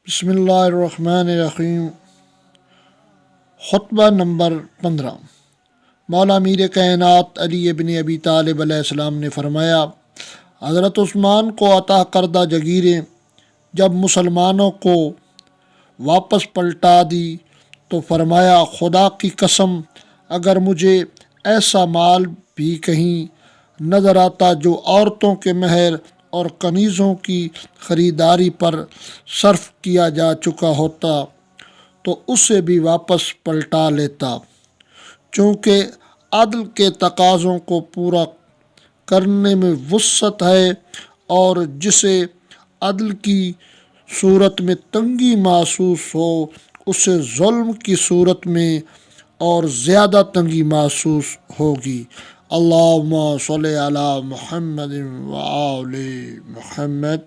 بسم اللہ الرحمن الرحیم۔ خطبہ نمبر 15۔ مولا میر کائنات علی ابن ابی طالب علیہ السلام نے فرمایا، حضرت عثمان کو عطا کردہ جگیریں جب مسلمانوں کو واپس پلٹا دی تو فرمایا، خدا کی قسم اگر مجھے ایسا مال بھی کہیں نظر آتا جو عورتوں کے مہر اور کنیزوں کی خریداری پر صرف کیا جا چکا ہوتا تو اسے بھی واپس پلٹا لیتا، چونکہ عدل کے تقاضوں کو پورا کرنے میں وسعت ہے، اور جسے عدل کی صورت میں تنگی محسوس ہو اسے ظلم کی صورت میں اور زیادہ تنگی محسوس ہوگی۔ اللہم صلی علی محمد وآل محمد۔